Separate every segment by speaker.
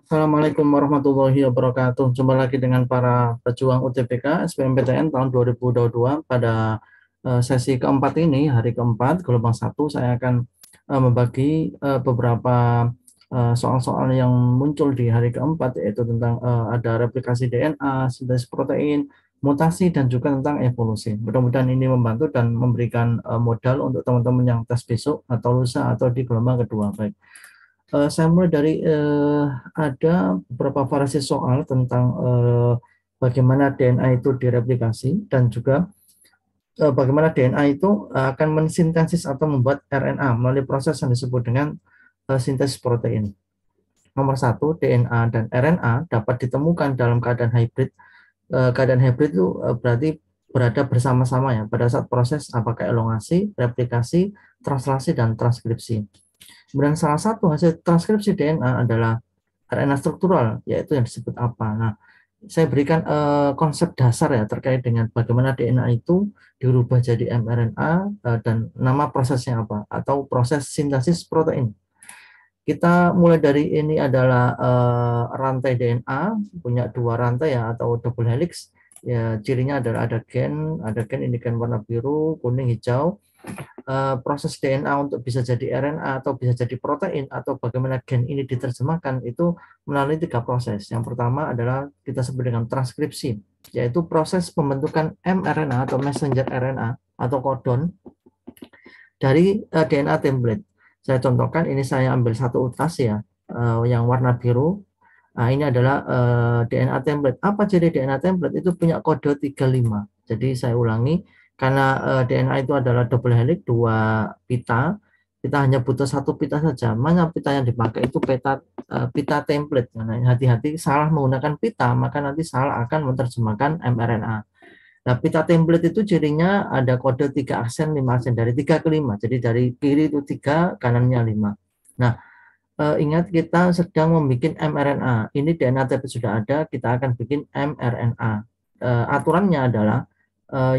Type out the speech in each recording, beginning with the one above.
Speaker 1: Assalamualaikum warahmatullahi wabarakatuh. Jumpa lagi dengan para pejuang UTBK SBMPTN tahun 2022 pada sesi keempat ini, hari keempat, gelombang satu. Saya akan membagi beberapa soal-soal yang muncul di hari keempat, yaitu tentang ada replikasi DNA, sintesis protein, mutasi, dan juga tentang evolusi. Mudah-mudahan ini membantu dan memberikan modal untuk teman-teman yang tes besok atau lusa atau di gelombang kedua. Baik. Saya mulai dari ada beberapa variasi soal tentang bagaimana DNA itu direplikasi dan juga bagaimana DNA itu akan mensintesis atau membuat RNA melalui proses yang disebut dengan sintesis protein. Nomor satu, DNA dan RNA dapat ditemukan dalam keadaan hybrid. Keadaan hybrid itu berarti berada bersama-sama ya pada saat proses apakah elongasi, replikasi, translasi, dan transkripsi. Kemudian salah satu hasil transkripsi DNA adalah RNA struktural, yaitu yang disebut apa. Nah, saya berikan konsep dasar ya terkait dengan bagaimana DNA itu dirubah jadi mRNA dan nama prosesnya apa, atau proses sintesis protein. Kita mulai dari ini adalah rantai DNA, punya dua rantai ya, atau double helix. Ya, cirinya adalah ada gen ini gen warna biru, kuning, hijau. Proses DNA untuk bisa jadi RNA atau bisa jadi protein atau bagaimana gen ini diterjemahkan itu melalui tiga proses. Yang pertama adalah kita sebut dengan transkripsi, yaitu proses pembentukan mRNA atau messenger RNA atau kodon dari DNA template. Saya contohkan, ini saya ambil satu utas ya, yang warna biru. Nah, ini adalah DNA template. Apa jadi DNA template? Itu punya kode 35. Jadi saya ulangi, karena DNA itu adalah double helix, dua pita. Kita hanya butuh satu pita saja. Mana pita yang dipakai itu pita template. Nah, hati-hati salah menggunakan pita, maka nanti salah akan menerjemahkan mRNA. Nah, pita template itu cirinya ada kode 3 aksen, 5 aksen, dari 3 ke 5. Jadi dari kiri itu 3, kanannya 5. Nah, ingat kita sedang membuat mRNA. Ini DNA template sudah ada, kita akan bikin mRNA. Aturannya adalah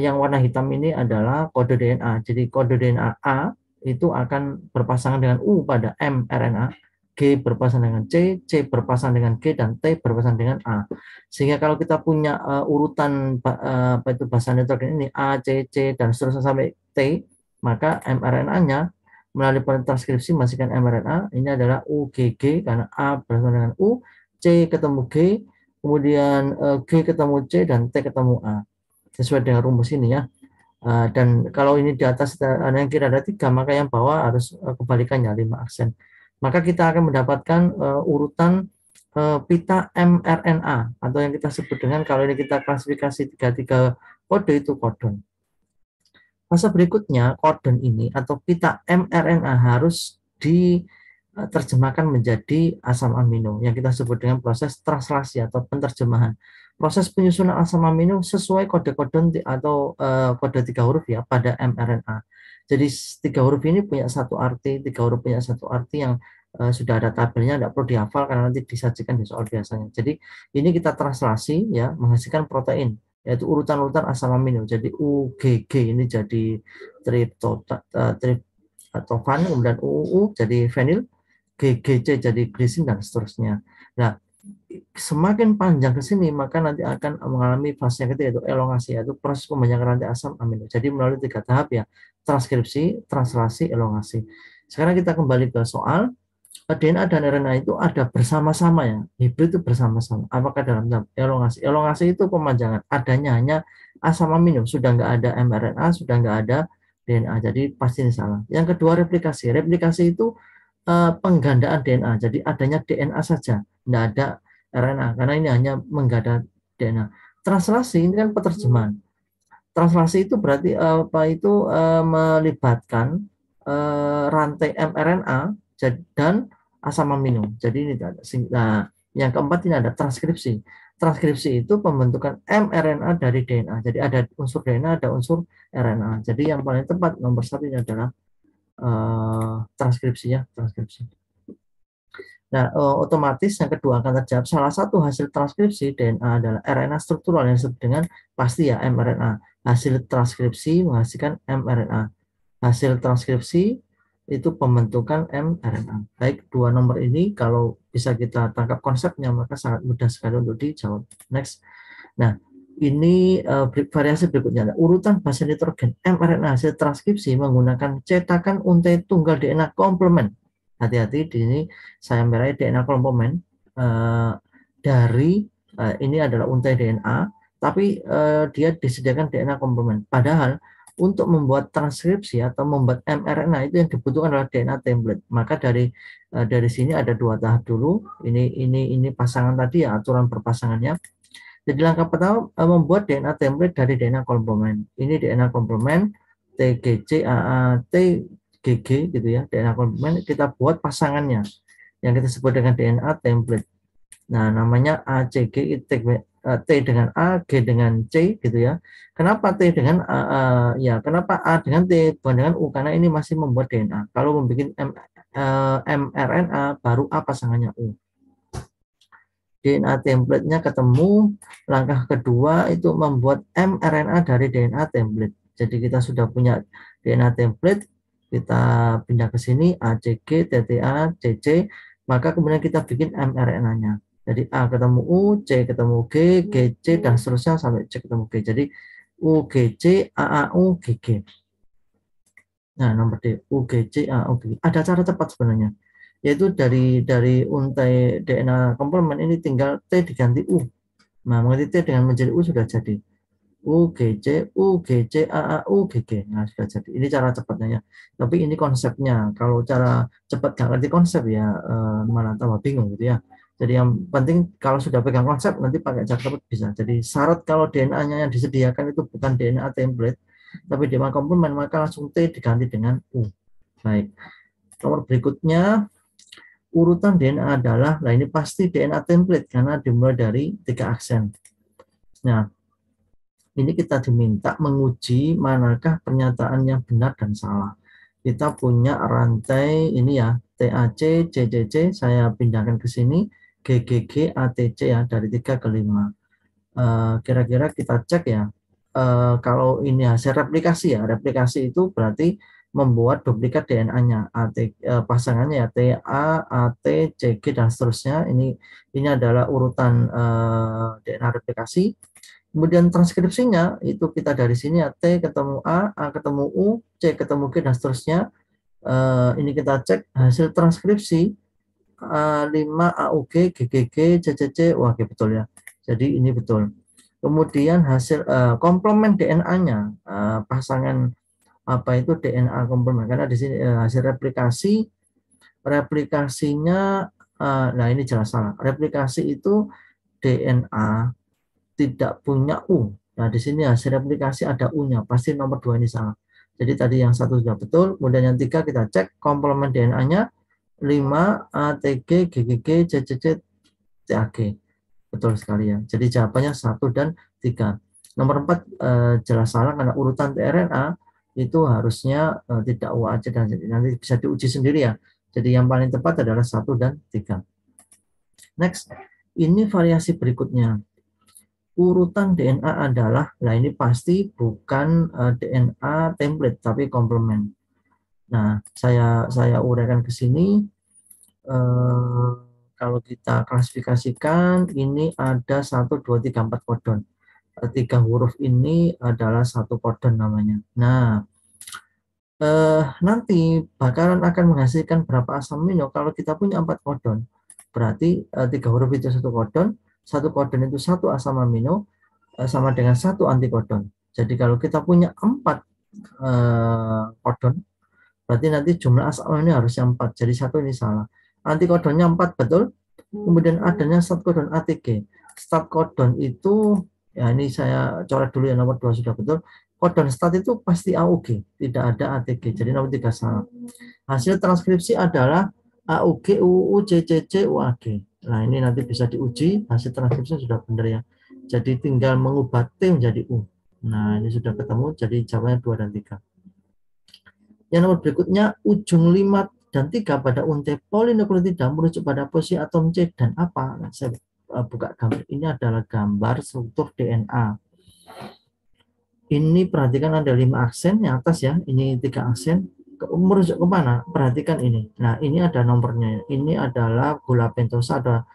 Speaker 1: yang warna hitam ini adalah kode DNA. Jadi kode DNA A itu akan berpasangan dengan U pada mRNA, G berpasangan dengan C berpasangan dengan G, dan T berpasangan dengan A. Sehingga kalau kita punya urutan apa itu bahasa nitrogen ini A, C, dan seterusnya sampai T, maka mRNA-nya melalui transkripsi menghasilkan mRNA ini adalah UGG karena A bersama dengan U, C ketemu G, kemudian G ketemu C, dan T ketemu A. Sesuai dengan rumus ini ya. Dan kalau ini di atas yang kiri ada 3, maka yang bawah harus kebalikannya 5 aksen. Maka kita akan mendapatkan urutan pita mRNA atau yang kita sebut dengan, kalau ini kita klasifikasi 33 kode itu kodon. Fase berikutnya, kodon ini atau pita mRNA harus diterjemahkan menjadi asam amino yang kita sebut dengan proses translasi atau penerjemahan. Proses penyusunan asam amino sesuai kode kodon atau kode 3 huruf ya pada mRNA. Jadi 3 huruf ini punya satu arti, 3 huruf punya satu arti yang sudah ada tabelnya, tidak perlu dihafal karena nanti disajikan di soal biasanya. Jadi ini kita translasi ya, menghasilkan protein, yaitu urutan-urutan asam amino. Jadi UGG ini jadi triptofan, kemudian UU jadi fenil, GGC jadi glisin, dan seterusnya. Nah, semakin panjang ke sini maka nanti akan mengalami fase yang ketiga, yaitu elongasi, yaitu proses pembanyakan rantai asam amino. Jadi melalui 3 tahap ya, transkripsi, translasi, elongasi. Sekarang kita kembali ke soal. DNA dan RNA itu ada bersama-sama ya, hibrid itu bersama-sama. Apakah dalam tahap elongasi? Elongasi itu pemanjangan, adanya hanya asam amino, sudah nggak ada mRNA, sudah nggak ada DNA, jadi pasti ini salah. Yang kedua, replikasi. Replikasi itu penggandaan DNA, jadi adanya DNA saja, nggak ada RNA, karena ini hanya mengganda DNA. Translasi ini kan penerjemahan. Translasi itu berarti apa itu melibatkan rantai mRNA dan asam amino. Jadi ini ada. Nah, yang keempat ini ada transkripsi. Transkripsi itu pembentukan mRNA dari DNA. Jadi ada unsur DNA, ada unsur RNA. Jadi yang paling tepat nomor satu ini adalah transkripsinya, transkripsi. Nah, otomatis yang kedua akan terjawab. Salah satu hasil transkripsi DNA adalah RNA struktural yang disebut dengan pasti ya mRNA. Hasil transkripsi menghasilkan mRNA. Hasil transkripsi itu pembentukan mRNA. Baik, dua nomor ini kalau bisa kita tangkap konsepnya, maka sangat mudah sekali untuk dijawab. Next. Nah, ini variasi berikutnya. Urutan basa nitrogen mRNA hasil transkripsi menggunakan cetakan untai tunggal DNA komplement. Hati-hati, di sini saya meraih DNA komplement dari ini adalah untai DNA, tapi dia disediakan DNA komplement. Padahal untuk membuat transkripsi atau membuat mRNA itu yang dibutuhkan adalah DNA template. Maka dari sini ada dua tahap dulu. Ini pasangan tadi ya, aturan berpasangannya. Jadi langkah pertama membuat DNA template dari DNA komplement. Ini DNA komplement TGC AA TGG gitu ya. DNA komplement kita buat pasangannya yang kita sebut dengan DNA template. Nah, namanya ACG T dengan A, G dengan C gitu ya. Kenapa T dengan A, ya, kenapa A dengan T bukan dengan U? Karena ini masih membuat DNA. Kalau membuat mRNA baru A pasangannya U. DNA template-nya ketemu, langkah kedua itu membuat mRNA dari DNA template. Jadi kita sudah punya DNA template, kita pindah ke sini ACG, TTA, CC, maka kemudian kita bikin mRNA-nya. Jadi A ketemu U, C ketemu G, GC, dan seterusnya sampai C ketemu G. Jadi UGC, AAU, GG. Nah, nomor D, UGC, AAU, GG. Ada cara cepat sebenarnya, yaitu dari untai DNA komplement ini tinggal T diganti U. Nah, mengerti T dengan menjadi U sudah jadi. UGC, UGC, AAU, GG. Nah, sudah jadi. Ini cara cepatnya ya. Tapi ini konsepnya. Kalau cara cepat nggak ngerti konsep ya malah tambah bingung gitu ya. Jadi yang penting kalau sudah pegang konsep nanti pakai cara cepat bisa. Jadi syarat kalau DNA-nya yang disediakan itu bukan DNA template, tapi DNA komplement, maka langsung T diganti dengan U. Baik. Nomor berikutnya urutan DNA adalah, nah ini pasti DNA template karena dimulai dari 3 aksen. Nah, ini kita diminta menguji manakah pernyataan yang benar dan salah. Kita punya rantai ini ya, TAC, CCC, saya pindahkan ke sini, GGG, ATC ya, dari 3 ke 5. Kira-kira kita cek ya, kalau ini hasil replikasi ya, replikasi itu berarti membuat duplikat DNA-nya, pasangannya ya, TA, AT, CG, dan seterusnya. Ini adalah urutan DNA replikasi. Kemudian transkripsinya itu kita dari sini ya, T ketemu A ketemu U, C ketemu G, dan seterusnya. Ini kita cek hasil transkripsi 5 AUG, GGG, CCC, wah betul ya. Jadi ini betul. Kemudian hasil komplement DNA-nya, pasangan apa itu DNA komplement, karena di sini hasil replikasinya, nah ini jelas salah. Replikasi itu DNA tidak punya U. Nah, di sini hasil replikasi ada U-nya, pasti nomor 2 ini salah. Jadi tadi yang 1 sudah betul, kemudian yang 3 kita cek komplement DNA-nya 5 ATG, GGG, CCC, TAG. Betul sekali ya. Jadi jawabannya 1 dan 3. Nomor 4 jelas salah karena urutan tRNA itu harusnya tidak UAC dan nanti bisa diuji sendiri ya. Jadi yang paling tepat adalah 1 dan 3. Next, ini variasi berikutnya. Urutan DNA adalah, nah ini pasti bukan DNA template tapi komplement. Nah, saya uraikan ke sini. Kalau kita klasifikasikan, ini ada 1, 2, 3, 4 kodon. 3 huruf ini adalah 1 kodon namanya. Nah, nanti bakalan akan menghasilkan berapa asam amino kalau kita punya 4 kodon. Berarti 3 huruf itu 1 kodon, 1 kodon itu 1 asam amino, sama dengan 1 antikodon. Jadi kalau kita punya 4 kodon, berarti nanti jumlah asam amino ini harusnya 4. Jadi 1 ini salah. Antikodonnya 4 betul. Kemudian adanya start kodon ATG. Start kodon itu, ya ini saya coret dulu ya, nomor 2 sudah betul. Kodon start itu pasti AUG, tidak ada ATG. Jadi nomor 3 salah. Hasil transkripsi adalah AUG, UU, CCC, UAG. Nah ini nanti bisa diuji, hasil transkripsi sudah benar ya. Jadi tinggal mengubah T menjadi U. Nah ini sudah ketemu, jadi jawabannya 2 dan 3. Yang nomor berikutnya, ujung 5 dan 3 pada untai polinukleotida merujuk pada posisi atom C dan apa? Nah, saya buka gambar. Ini adalah gambar struktur DNA. Ini perhatikan ada 5 aksen yang atas ya, ini 3 aksen. merujuk kemana? Perhatikan ini. Nah, ini ada nomornya. Ini adalah gula pentosa, ada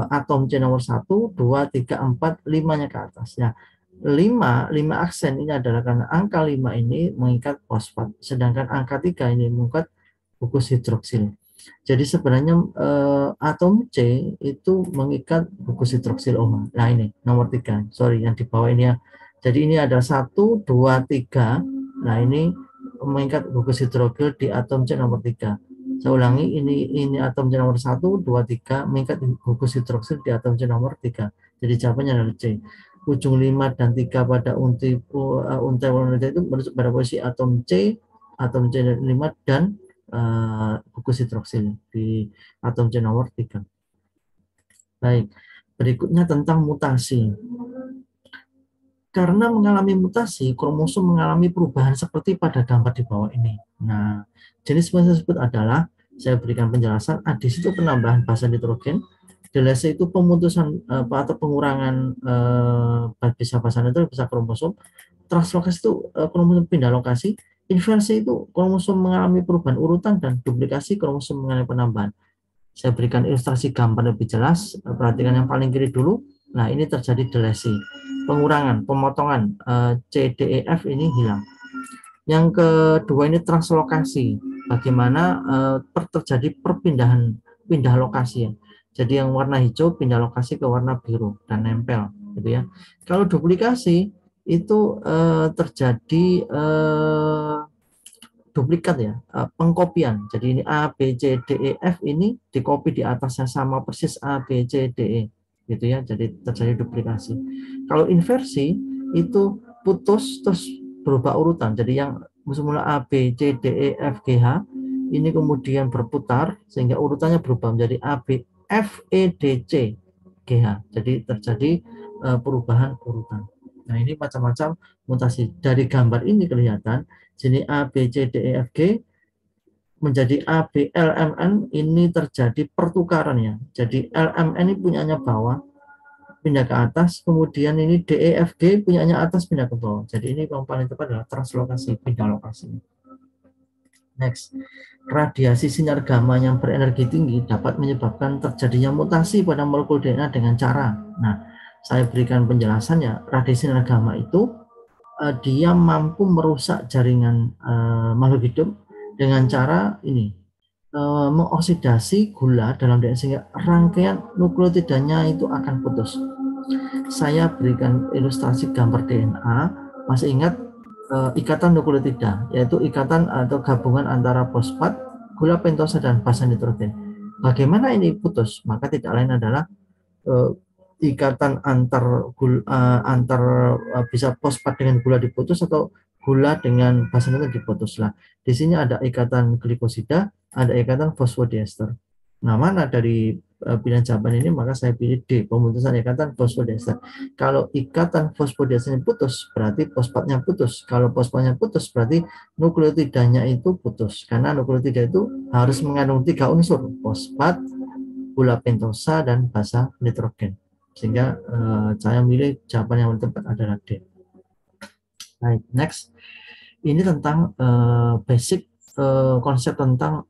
Speaker 1: atom C nomor 1, 2, 3, 4, 5-nya ke atas. Nah, 5 aksen ini adalah karena angka 5 ini mengikat fosfat, sedangkan angka 3 ini mengikat gugus hidroksil. Jadi sebenarnya atom C itu mengikat gugus hidroksil OH. Nah, ini nomor 3. Sorry, yang di bawah ini ya. Jadi ini ada 1, 2, 3. Nah, ini mengikat gugus hidroksil di atom C nomor 3. Saya ulangi, ini atom C nomor 1, 2, 3 mengikat gugus hidroksil di atom C nomor 3. Jadi jawabannya adalah C. Ujung 5 dan 3 pada untai warna itu merujuk pada posisi atom C5 dan gugus hidroksil di atom C nomor 3. Baik, berikutnya tentang mutasi. Karena mengalami mutasi, kromosom mengalami perubahan seperti pada gambar di bawah ini. Nah, jenis tersebut adalah, saya berikan penjelasan, adisi itu penambahan basa nitrogen, delese itu pemutusan atau pengurangan bisa basa nitrogen, bisa kromosom, translokasi itu kromosom pindah lokasi, inversi itu kromosom mengalami perubahan urutan, dan duplikasi kromosom mengalami penambahan. Saya berikan ilustrasi gambar lebih jelas. Perhatikan yang paling kiri dulu. Nah, ini terjadi delesi, pengurangan, pemotongan, C, D, E, F ini hilang. Yang kedua ini translokasi, bagaimana terjadi pindah lokasi ya. Jadi yang warna hijau pindah lokasi ke warna biru dan nempel, gitu ya. Kalau duplikasi itu terjadi duplikat ya, pengkopian. Jadi ini A, B, C, D, E, F ini dikopi di atasnya sama persis A, B, C, D, E. Gitu ya, jadi terjadi duplikasi. Kalau inversi itu putus terus berubah urutan. Jadi yang semula A, B, C, D, E, F, G, H ini kemudian berputar sehingga urutannya berubah menjadi A, B, F, E, D, C, G, H. Jadi terjadi perubahan urutan. Nah, ini macam-macam mutasi. Dari gambar ini kelihatan sini A, B, C, D, E, F, G menjadi A, B, L, M, N ini terjadi pertukaran ya. Jadi L, M, N ini punyanya bawah pindah ke atas, kemudian ini D, E, F, G punyanya atas pindah ke bawah. Jadi ini yang paling tepat adalah translokasi, pindah lokasi. Next, radiasi sinar gamma yang berenergi tinggi dapat menyebabkan terjadinya mutasi pada molekul DNA dengan cara. Nah, saya berikan penjelasannya. Radiasi sinar gamma itu dia mampu merusak jaringan makhluk hidup dengan cara ini, mengoksidasi gula dalam DNA sehingga rangkaian nukleotidanya itu akan putus. Saya berikan ilustrasi gambar DNA. Masih ingat ikatan nukleotida, yaitu ikatan atau gabungan antara fosfat, gula pentosa dan basa nitrogen. Bagaimana ini putus? Maka tidak lain adalah ikatan antar bisa fosfat dengan gula diputus atau gula dengan basa nitrogen diputus. Lah, di sini ada ikatan glikosida, ada ikatan fosfodiester. Nah, mana dari pilihan jawaban ini? Maka saya pilih D, pemutusan ikatan fosfodiester. Kalau ikatan fosfodiesternya putus, berarti fosfatnya putus. Kalau fosfatnya putus, berarti nukleotidanya itu putus. Karena nukleotida itu harus mengandung 3 unsur, fosfat, gula pentosa, dan basa nitrogen. Sehingga saya milih jawaban yang tepat adalah D. Baik, next. Ini tentang basic konsep tentang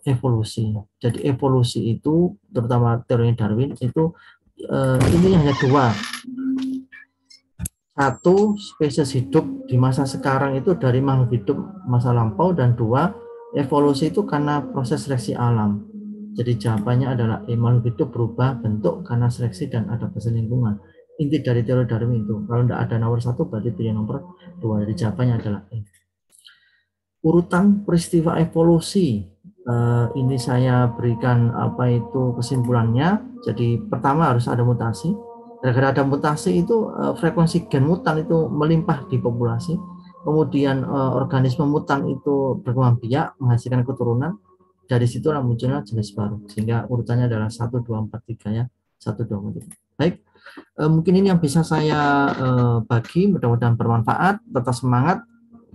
Speaker 1: evolusi. Jadi evolusi itu, terutama teori Darwin itu ini hanya 2. Satu, spesies hidup di masa sekarang itu dari makhluk hidup masa lampau, dan 2, evolusi itu karena proses seleksi alam. Jadi jawabannya adalah makhluk hidup berubah bentuk karena seleksi dan adaptasi lingkungan. Inti dari teori Darwin itu. Kalau tidak ada nomor 1 berarti pilih nomor 2. Jadi jawabannya adalah E. Urutan peristiwa evolusi. Ini saya berikan apa itu kesimpulannya. Jadi pertama harus ada mutasi. Gara-gara ada mutasi itu frekuensi gen mutan itu melimpah di populasi. Kemudian organisme mutan itu berkembang biak menghasilkan keturunan. Dari situlah munculnya jenis baru. Sehingga urutannya adalah 1, 2, 4, 3 ya. 1, 2, 4, 3. Baik. Mungkin ini yang bisa saya bagi. Mudah-mudahan bermanfaat. Tetap semangat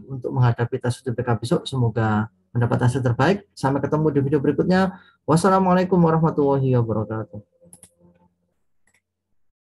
Speaker 1: untuk menghadapi tes UTBK besok. Semoga mendapat hasil terbaik. Sampai ketemu di video berikutnya. Wassalamualaikum warahmatullahi wabarakatuh.